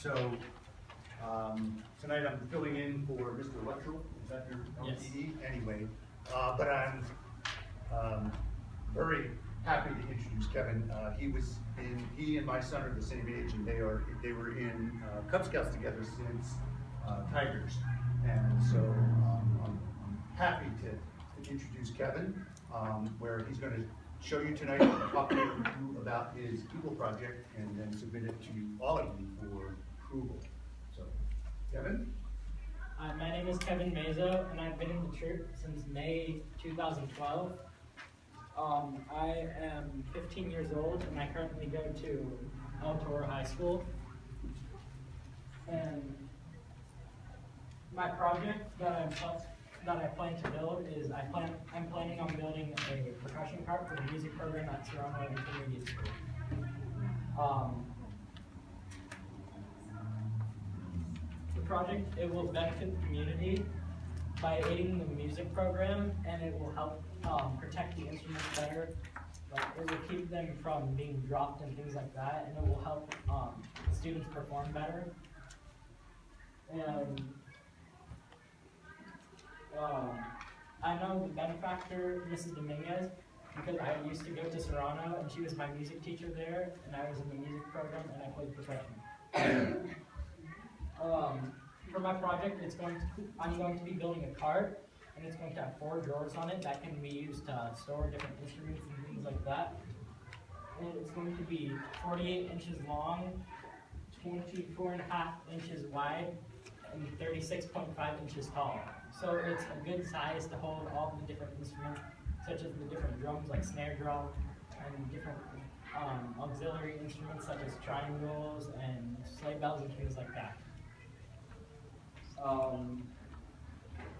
So tonight I'm filling in for Mr. Electoral. Is that your LTD? Yes. Anyway, but I'm very happy to introduce Kevin. He and my son are the same age, and they were in Cub Scouts together since Tigers, and so I'm happy to introduce Kevin, where he's going to show you tonight, talk to you about his Eagle project, and then submit it to all of you for approval. So, Kevin? My name is Kevin Meza, and I've been in the troop since May 2012. I am 15 years old, and I currently go to El Toro High School. And my project that I plan to build is I'm planning on building a percussion cart for the music program at Serrano Intermediate School. The project, it will benefit the community by aiding the music program, and it will help protect the instruments better. It will keep them from being dropped and things like that, and it will help the students perform better. And I know the benefactor, Mrs. Dominguez, because I used to go to Serrano, and she was my music teacher there, and I was in the music program, and I played percussion. For my project, I'm going to be building a cart, and it's going to have 4 drawers on it that can be used to store different instruments and things like that. And it's going to be 48 inches long, 24.5 inches wide, and 36.5 inches tall. So it's a good size to hold all the different instruments, such as the different drums like snare drum, and different auxiliary instruments such as triangles and sleigh bells and things like that.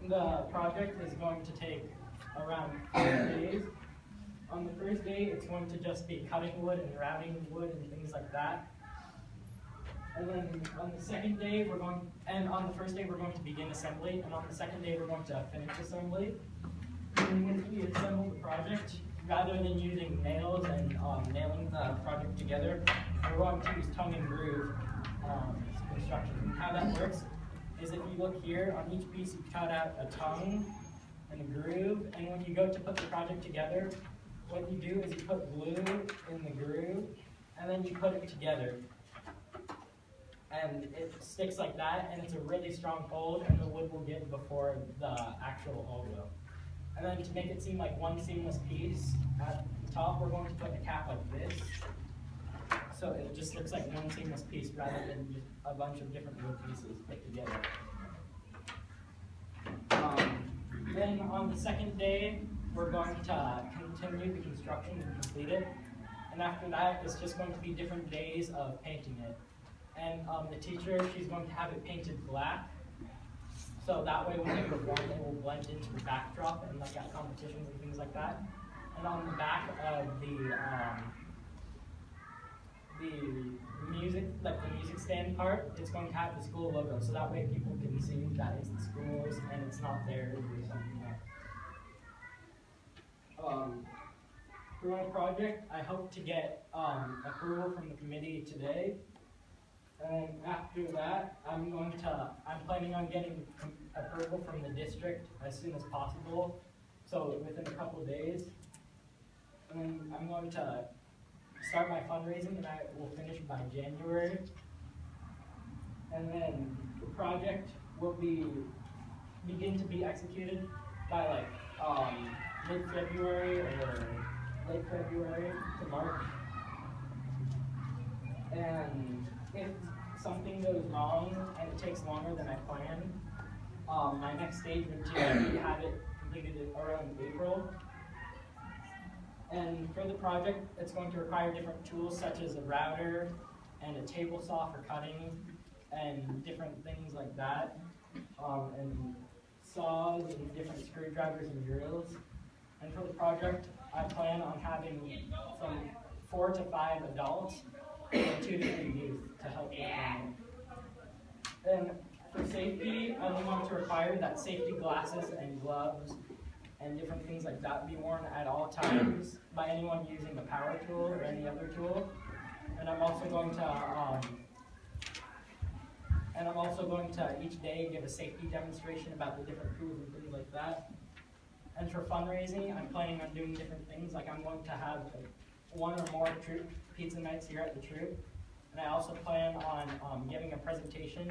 The project is going to take around 4 days. On the first day, it's going to just be cutting wood and routing wood and things like that. And then on the second day, on the first day we're going to begin assembly, and on the second day we're going to finish assembly. And when we assemble the project, rather than using nails and nailing the project together, we're going to use tongue and groove construction. And how that works is if you look here, on each piece you cut out a tongue and a groove, and when you go to put the project together, what you do is you put glue in the groove, and then you put it together. And it sticks like that, and it's a really strong hold, and the wood will get before the actual hole will. And then to make it seem like one seamless piece, at the top we're going to put a cap like this, so it just looks like one seamless piece rather than just a bunch of different wood pieces put together. Then on the second day, we're going to continue the construction and complete it. And after that, it's just going to be different days of painting it. And the teacher, she's going to have it painted black, so that way when they perform, it will blend into the backdrop and like at competitions and things like that. And on the back of the music, like the music stand part, it's going to have the school logo, so that way people can see that it's the school's and it's not theirs or something else. For my project, I hope to get approval from the committee today. And after that, I'm planning on getting approval from the district as soon as possible, so within a couple of days. And then I'm going to start my fundraising, and I will finish by January. And then the project will begin to be executed by like mid-February or late February to March. And if something goes wrong and it takes longer than I planned, my next stage would be have it completed around April. And for the project, it's going to require different tools such as a router and a table saw for cutting and different things like that, and saws and different screwdrivers and drills. And for the project, I plan on having from 4 to 5 adults and 2 to 3 youth to help with them. And for safety, I want to require that safety glasses and gloves and different things like that be worn at all times by anyone using a power tool or any other tool. And I'm also going to And I'm also going to each day give a safety demonstration about the different crews and things like that. And for fundraising, I'm planning on doing different things. Like I'm going to have one or more troop pizza nights here at the troop. And I also plan on giving a presentation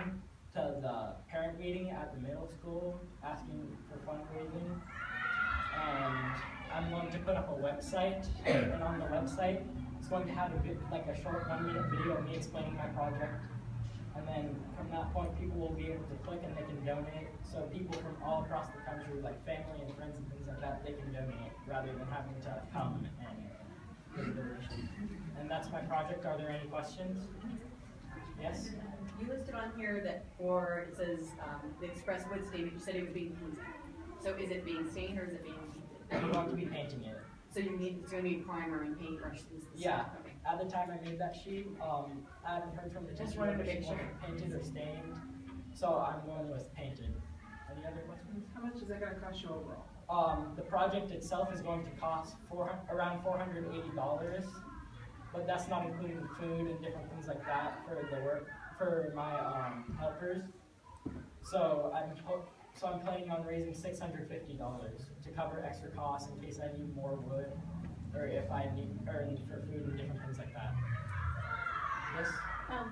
to the parent meeting at the middle school, asking for fundraising. And I'm going to put up a website, and on the website, it's going to have a short 1-minute video of me explaining my project. And then from that point, people will be able to click and they can donate. So people from all across the country, like family and friends and things like that, they can donate rather than having to come and give a donation. And that's my project. Are there any questions? Yes? You listed on here that it says the express wood stain, but you said it was being painted. So is it being stained or is it being painted? I'm going to be painting it. So it's going to be primer and paintbrush. Yeah. Okay. At the time I made that sheet, I haven't heard from the Just teacher wanted to whether she make sure. wanted it painted or stained. So I'm going with painted. Any other questions? How much is that going to cost you overall? The project itself is going to cost around $480, but that's not including food and different things like that for my helpers. So I'm planning on raising $650 to cover extra costs in case I need more wood, or if I need for food and different things like that. Yes.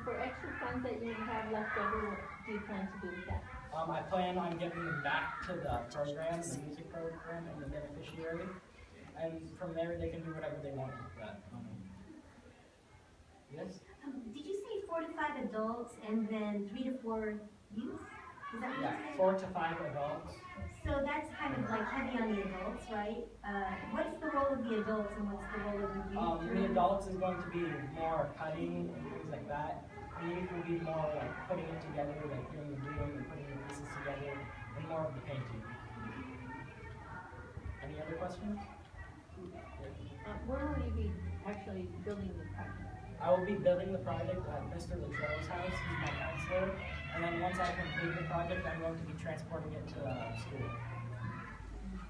For extra funds that you have left over, what do you plan to do with that? I plan on giving them back to the program, the music program, and the beneficiary. And from there, they can do whatever they want with that money. Yes? Did you say 4 to 5 adults and then 3 to 4 youth? Is that what you Yeah, said? 4 to 5 adults. So that's kind of like heavy on the adults, right? What's the role of the adults and what's the role of the youth? The adults is going to be more cutting and things like that. The youth will be more like putting it together, like doing the gluing and putting the pieces together, and more of the painting. Any other questions? Where will you be actually building the project? I will be building the project at Mr. Latrell's house. He's my counselor. And then once I complete the project, I'm going to be transporting it to school.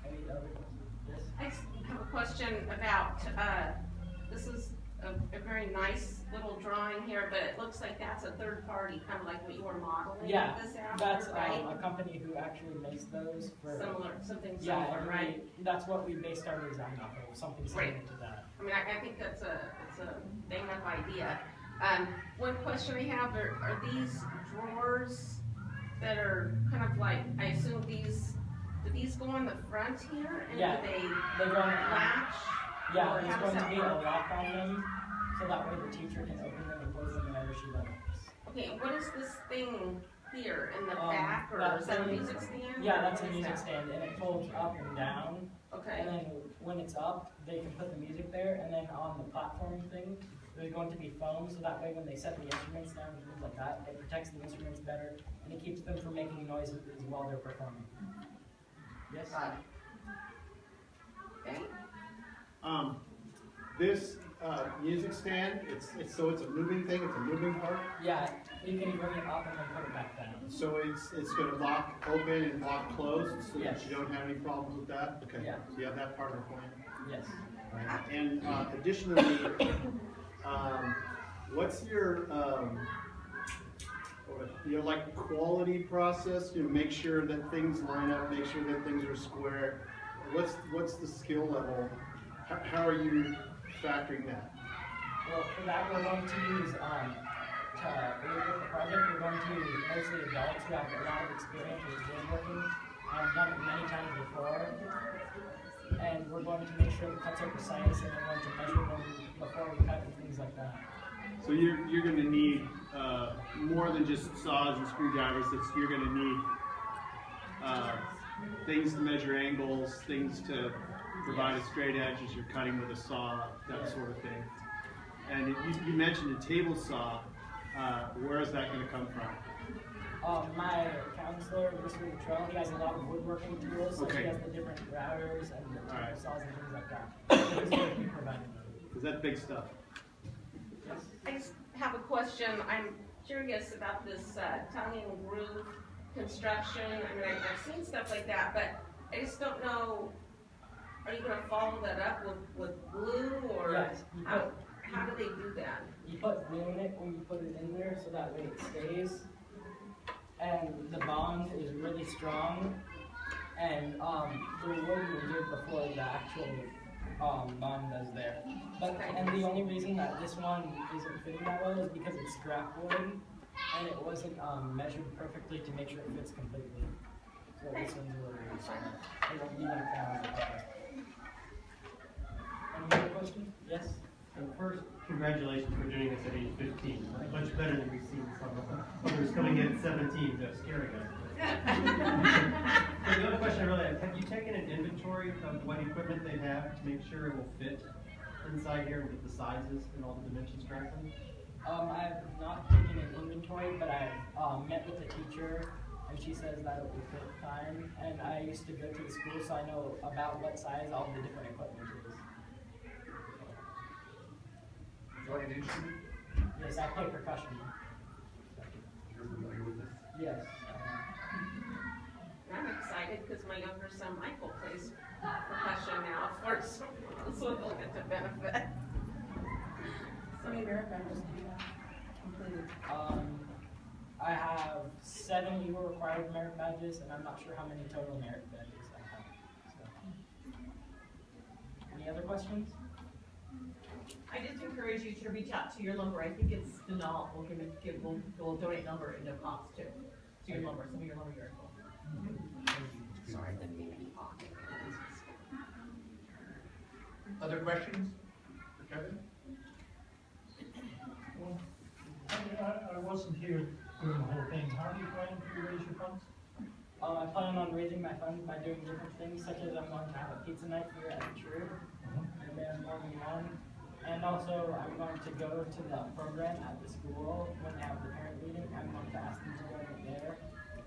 Any other questions? Yes? I just have a question about, this is a very nice little drawing here, but it looks like that's a third party, kind of like what you were modeling Yeah, this after, that's right? a company who actually makes those for Something yeah, similar, and right? that's what we based our design off of, something similar Right. to that. I mean, I think it's a bang up idea. One question I have, are these drawers that are kind of like, I assume do these go on the front here? And Yeah, do they go on the front. latch? Yeah, Or there's how going does to that be a work? lock on them, so that way the teacher can open them and close them whenever she likes. Okay, and what is this thing here in the Um, back, or that is that a thing- music stand? Yeah, or that's a what is music that? stand, and it folds up and down. Okay. And then when it's up, they can put the music there, and then on the platform thing, there's going to be foam, so that way when they set the instruments down and things like that, it protects the instruments better, and it keeps them from making noise while they're performing. Yes? Got it. Okay. This music stand, it's a moving thing, it's a moving part. Yeah, you can bring it up and then put it back down. So it's going to lock open and lock closed, so Yes. that you don't have any problems with that? Okay. Yeah. So you have that part of the plan. Yes. Right. And additionally, what's your like quality process? You know, make sure that things line up, make sure that things are square. What's the skill level? How are you factoring that? Well, for that, we're going to use, to work with the project, we're going to use mostly adults who have a lot of experience with woodworking. I've done it many times before. And we're going to make sure the cuts are precise, and we're going to measure them before we cut and things like that. So you're going to need more than just saws and screwdrivers. You're going to need things to measure angles, things to provide a straight edge as you're cutting with a saw, that sort of thing. And you mentioned a table saw. Where is that going to come from? My counselor, Mr. Latrell, he has a lot of woodworking tools, so Okay. he has the different routers and the table Alright. saws and things like that. So he's going to be providing them. Because that's big stuff. Yes? I just have a question. I'm curious about this tongue and groove construction. I mean, I've seen stuff like that, but I just don't know. Are you going to follow that up with glue, or Yes. how do they do that? You put glue in it when you put it in there, so that way it stays. and the bond is really strong, and the wood will give before the actual bond is there. But and the only reason that this one isn't fitting that well is because it's scrap wood, and it wasn't measured perfectly to make sure it fits completely. So this one's a little bit stronger. It won't be like that. Any other questions? Yes? And first, congratulations for doing this at age 15. Much better than we've seen some others coming in at 17 to scaring us. So the other question I really have you taken an inventory of what equipment they have to make sure it will fit inside here and get the sizes and all the dimensions correctly? I have not taken an inventory, but I've met with the teacher, and she says that it will fit fine. And I used to go to the school, so I know about what size all the different equipment is. Play an instrument? Yes, I play percussion. You're familiar with this? Yes. I'm excited because my younger son Michael plays percussion now, of course, so he'll get to benefit. How many merit badges do you have completed? I have 7 Eagle required merit badges, and I'm not sure how many total merit badges I have. So. Any other questions? I just encourage you to reach out to your lumber. I think it's Denal will donate lumber in no cost too, to your lumber, some of your lumber yard. Sorry. Other questions for Kevin? Well, I wasn't here during the whole thing. How do you plan to raise your funds? I plan on raising my funds by doing different things, such as I'm going to have a pizza night here at the church, and then morning one. And also, I'm going to go to the program at the school when they have the parent meeting. I'm going to ask them to join me there.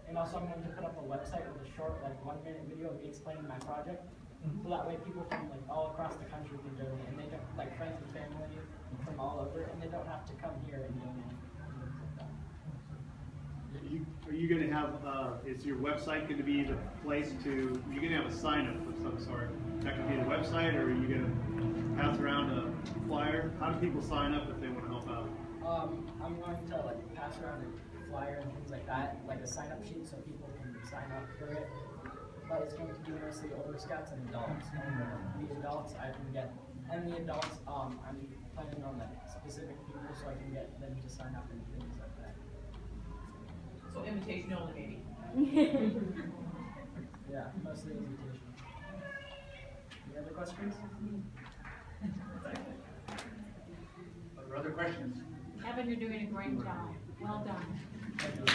And also, I'm going to put up a website with a short, 1-minute video of me explaining my project. So that way people from all across the country can donate, and they don't, friends and family from all over, and they don't have to come here and donate. Are you going to have, is your website going to be the place to, you're going to have a sign up of some sort? That could be the website, or are you going to pass around a flyer? How do people sign up if they want to help out? I'm going to pass around a flyer and things like that, like a sign up sheet so people can sign up for it. But it's going to be mostly older scouts and adults. And the adults I can get, and the adults I'm planning on specific people so I can get them to sign up and things like that. So invitation only, maybe. Yeah, mostly invitation. Any other questions? Other questions? Evan, you're doing a great job. Well done. Thank you.